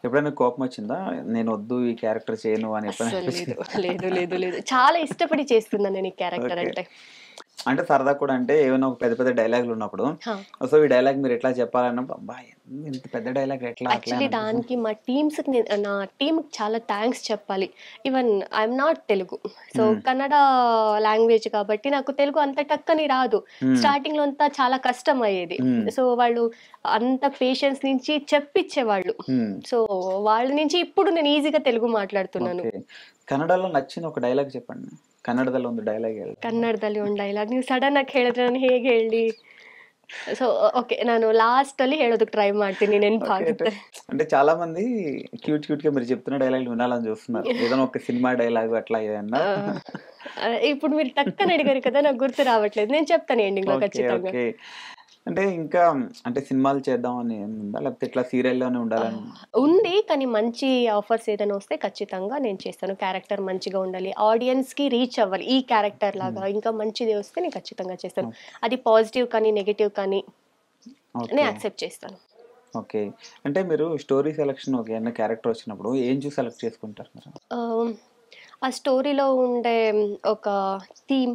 ఎప్పుడైనా కోపం వచ్చిందా? నేను వద్దు ఈ క్యారెక్టర్ చేయను అని ఎప్పుడైనా అస్సలు లేదు. అనిపించిందా? లేదు. లేదు. లేదు. చాలా ఇష్టపడి చేస్తున్నాను నేను ఈ క్యారెక్టర్ ఓకే. అంటే. అంటే సరదా కూడా అంటే ఏమైనా ఒక పెద్ద పెద్ద డైలాగులు ఉన్నప్పుడు హా! సో ఈ డైలాగ్ మీరు ఎట్లా చెప్పాలన్నప్పుడు అబ్బా! ఇంత పెద్ద డైలాగ్ ఎట్లా అట్లా యాక్చువల్లీ అని అనిపిస్తుంది. దానికి మా టీమ్స్‌కి నా టీమ్‌కి చాలా థాంక్స్ చెప్పాలి. Even I'm not Telugu. So, హ్మ్. కన్నడ లాంగ్వేజ్ కాబట్టి నాకు తెలుగు అంత టక్కని రాదు. హ్మ్. స్టార్టింగ్‌లో అంతా చాలా కష్టమయ్యేది. హ్మ్. సో, వాళ్ళు అంత పేషెన్స్ నుంచి చెప్పిచ్చేవాళ్ళు. హ్మ్. సో, వాళ్ళ నుంచి ఇప్పుడు నేను ఈజీగా తెలుగు మాట్లాడుతున్నాను. ఓకే. కన్నడలో నచ్చిన ఒక ಡೈಲಾಗ್ చెప్పండి. ಕನ್ನಡದಲ್ಲಿ ಒಂದು ಡೈಲಾಗ್ ಹೇಳಿ. ಕನ್ನಡದಲ್ಲಿ ಒಂದು ಡೈಲಾಗ್ ನೀವು ಸಡನ್ ಆಗಿ ಹೇಳಿದ್ರೆ ನಾನು ಹೇಗೆ ಹೇಳಲಿ? ಸೊ, ಓಕೆ ನಾನು ಲಾಸ್ಟಲ್ಲಿ ಹೇಳೋದಕ್ಕೆ ಟ್ರೈ ಮಾಡ್ತೀನಿ ఓకే. నెనపాಗುತ್ತೆ. అంటే చాలా మంది క్యూట్‌గా మీరు చెప్తున్న డైలాగులు వినాలని చూస్తున్నారు. ఏదైనా ఒక సినిమా డైలాగ్ అట్లా ఏదన్నా? ఆహ్, ఇప్పుడు మీరు టక్కని అడిగారు కదా! నాకు గుర్తు రావట్లేదు. నేను చెప్తాను ఎండింగ్‌లో ఓకే. ఖచ్చితంగా. ఓకే. అంటే ఇంకా అంటే సినిమాలు చేద్దామని ఏముందా? లేకపోతే ఇట్లా సీరియల్‌లోనే ఉండాలని? ఉంది. కానీ మంచి ఆఫర్స్ ఏదైనా వస్తే ఖచ్చితంగా నేను చేస్తాను. క్యారెక్టర్ మంచిగా ఉండాలి. ఆడియన్స్‌కి రీచ్ అవ్వాలి. ఈ క్యారెక్టర్ హ్మ్. లాగా ఇంకా మంచిది వస్తే నేను ఖచ్చితంగా చేస్తాను. ఓకే. అది పాజిటివ్ కానీ, నెగెటివ్ కానీ నేను ఓకే. యాక్సెప్ట్ చేస్తాను. ఓకే. అంటే మీరు స్టోరీ సెలక్షన్ ఒక ఏదైనా క్యారెక్టర్ వచ్చినప్పుడు ఏం చూసి సెలెక్ట్ చేసుకుంటారు మీరు? ఆహ్, ఆ స్టోరీలో ఉండే ఒక థీమ్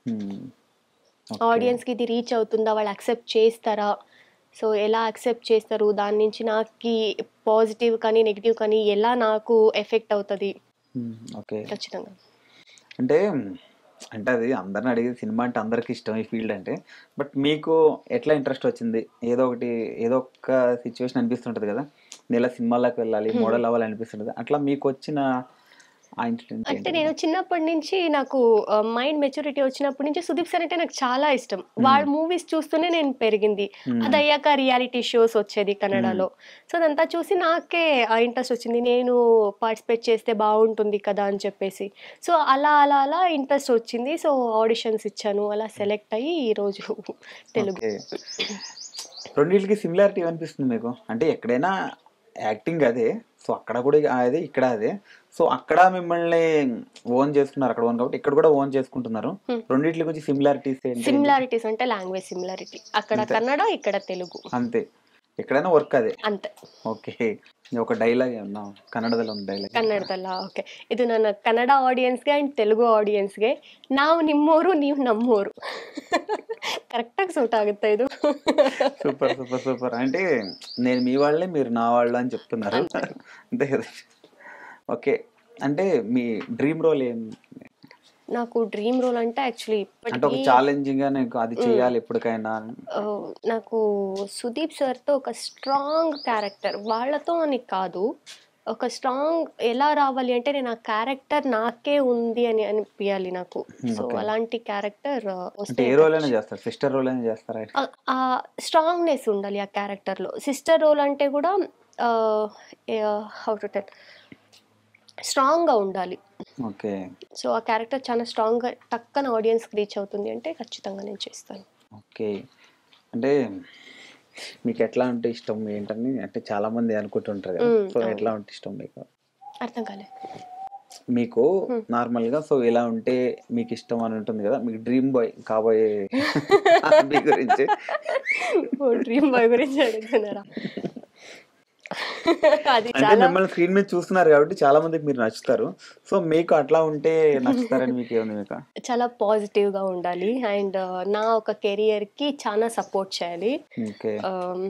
హ్మ్. ఓకే. ఆడియన్స్‌కి ఇది రీచ్ అవుతుందా? వాళ్ళు యాక్సెప్ట్ చేస్తారా? సో, ఎలా యాక్సెప్ట్ చేస్తారు? దాని నుంచి నాకి పాజిటివ్ కానీ, నెగెటివ్ కానీ ఎలా నాకు ఎఫెక్ట్ అవుతది? హ్మ్. ఓకే. ఖచ్చితంగా. అంటే అంటే అది అందరిని అడిగేది సినిమా అంటే అందరికి ఇష్టం ఈ ఫీల్డ్ అంటే. బట్ మీకు ఎట్లా ఇంట్రెస్ట్ వచ్చింది? ఏదో ఒకటి ఏదో ఒక సిట్యుయేషన్ అనిపిస్తుంటది కదా! నేను ఇలా సినిమాల్లోకి వెళ్ళాలి, హ్మ్. మోడల్ అవ్వాలి అనిపిస్తుంటది. అట్లా మీకొచ్చిన ఆ ఇన్సిడెంట్ అంటే ఏంటిది? నేను చిన్నప్పటి నుంచి నాకు మైండ్ మెచ్యూరిటీ వచ్చినప్పటి నుంచి సుదీప్ సార్ అంటే నాకు చాలా ఇష్టం. హ్మ్. వాళ్ళ మూవీస్ చూస్తూనే నేను పెరిగింది. హ్మ్. అదయ్యాక రియాలిటీ షోస్ వచ్చేది హ్మ్. కన్నడలో. సో, అదంతా చూసి నాకే ఇంట్రెస్ట్ వచ్చింది. నేను పార్టిసిపేట్ చేస్తే బావుంటుంది కదా! అని చెప్పేసి. సో, అలా ఇంట్రెస్ట్ వచ్చింది. సో, ఆడిషన్స్ ఇచ్చాను. అలా సెలెక్ట్ అయ్యి ఈరోజు తెలుగు. ఓకే. రెండిట్లకి సిమిలారిటీ ఏమనిపిస్తుంది మీకు? అంటే ఎక్కడైనా యాక్టింగ్ అదే. సో, అక్కడ కూడా అదే, ఇక్కడ అదే. సో, అక్కడ మిమ్మల్ని ఓన్ చేసుకున్నారు. అక్కడ ఓన్ కాబట్టి ఇక్కడ కూడా ఓన్ చేసుకుంటున్నారు. హ్మ్. రెండిట్లి గురించి సిమిలారిటీస్ ఏంటి? సిమిలారిటీస్ అంటే లాంగ్వేజ్ సిమిలారిటీ. అక్కడ అంతే. కన్నడ, ఇక్కడ తెలుగు. అంతే. ఎక్కడైనా వర్క్ అదే. అంతే. ఓకే. ఒక ಡೈಲಾಗ್ ಏಮన్నా ಕನ್ನಡದಲ್ಲಿ ಒಂದು ಡೈಲಾಗ್ ಹೇಳ್ತೀರಾ? ಕನ್ನಡದಲ್ಲ? ಓಕೆ. ಇದು ನನ್ನ ಕನ್ನಡ ಆಡಿಯನ್ಸ್‌ಗೆ ಆ್ಯಂಡ್ ತೆಲುಗು ಆಡಿಯನ್ಸ್‌ಗೆ. ನಾವು ನಿಮ್ಮೋರು, ನೀವು ನಮ್ಮೋರು. కరెక్ట్‌గా సూట్ ఆಗುತ್ತಾ ಇದು? సూపర్. సూపర్. సూపర్. అంటే నేను మీ వాళ్ళే, మీరు నా వాళ్ళు అని చెప్తున్నారు. అంతే. అంతే కదా! ఓకే. అంటే మీ డ్రీమ్ రోల్ ఏం? నాకు డ్రీమ్ రోల్ అంటే యాక్చువల్లీ అంటే ఇప్పటికి ఒక ఛాలెంజింగ్‌గా నీకు అది హ్మ్. చేయాలి ఎప్పటికైనా అని. నాకు సుదీప్ సార్‌తో ఒక స్ట్రాంగ్ క్యారెక్టర్ వాళ్ళతో అని కాదు. ఒక స్ట్రాంగ్ ఎలా రావాలి అంటే నేను ఆ క్యారెక్టర్ నాకే ఉంది అని అనిపియాలి నాకు. So, okay. అలాంటి క్యారెక్టర్ అంటే వస్తే ఏ రోల్ అయినా చేస్తారు. సిస్టర్ రోల్ అయినా చేస్తారా? ఆ స్ట్రాంగ్‌నెస్ ఉండాలి ఆ క్యారెక్టర్‌లో. సిస్టర్ రోల్ అంటే గూడా ఆహ్, హౌ టు టెల్ స్ట్రాంగ్‌గా ఉండాలి. ఓకే. సో, ఆ క్యారెక్టర్ చాలా స్ట్రాంగ్‌గా టక్కన ఆడియన్స్‌కి రీచ్ అవుతుంది అంటే ఖచ్చితంగా నేను చేస్తాను. ఓకే. అంటే మీకెట్లా ఉంటే ఇష్టం ఏంటని అంటే చాలామంది అనుకుంటుంటారు కదా! సో, అవును. ఎట్లా ఉంటే ఇష్టం మీకు? అర్థం కాలేదు. మీకు హ్మ్. నార్మల్‌గా సో, ఇలా ఉంటే మీకిష్టం అని ఉంటుంది గదా! మీకు డ్రీమ్ బాయ్ కాబోయే మీ గురించి ఓహ్! డ్రీమ్ బాయ్ గురించి అడుగుతున్నారా? అది అంటే చాలా మిమ్మల్ని స్క్రీన్ మీద చూస్తున్నారు గాబట్టి చాలా మందికి మీరు నచ్చుతారు. సో, మీకు అట్లా ఉంటే నచ్చుతారని మీకేముంది మీకు? చాలా పాజిటివ్‌గా ఉండాలి. అండ్ నా ఒక కెరియర్‌కి చానా సపోర్ట్ చేయాలి. ఓకే. ఆహ్,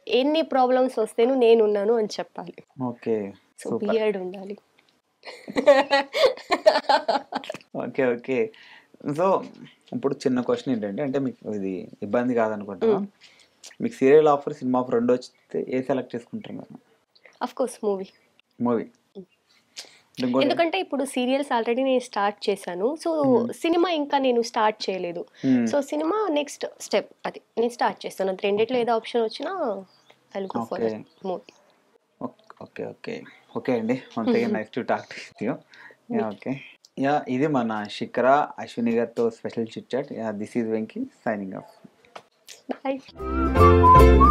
ఎన్ని ప్రాబ్లమ్స్ వస్తేను నేనున్నాను అని చెప్పాలి. ఓకే. So, super. బియర్డ్ ఉండాలి. ఓకే. ఓకే. సో, ఇప్పుడు చిన్న క్వెషన్ ఏంటంటే అంటే మీకు ఇది ఇబ్బంది కాదనుకుంటా. హ్మ్. మీకు సీరియల్ ఆఫర్, సినిమా ఆఫర్ రెండొచ్చితే ఏది సెలెక్ట్ చేసుకుంటారు మీరు? Of course movie. మూవీ. ఇంకోటి ఎందుకంటే ఇప్పుడు సీరియల్స్ ఆల్రెడీ నేను స్టార్ట్ చేశాను. సో, హ్మ్. సినిమా ఇంకా నేను స్టార్ట్ చేయలేదు. హ్మ్. సో, సినిమా నెక్స్ట్ స్టెప్ అది. నేను స్టార్ట్ చేస్తాను. అది రెండిట్లో ఓకే. ఏదో ఆప్షన్ వచ్చినా I will go for okay. That movie. Okay. Okay. Okay అండి. Once again nice to talk with you. మీ యాహ్! ఓకే. యాహ్! ఇది మన 'శిఖర', అశ్విని గారితో special chit chat. Yeah! This is Venky signing off. Bye.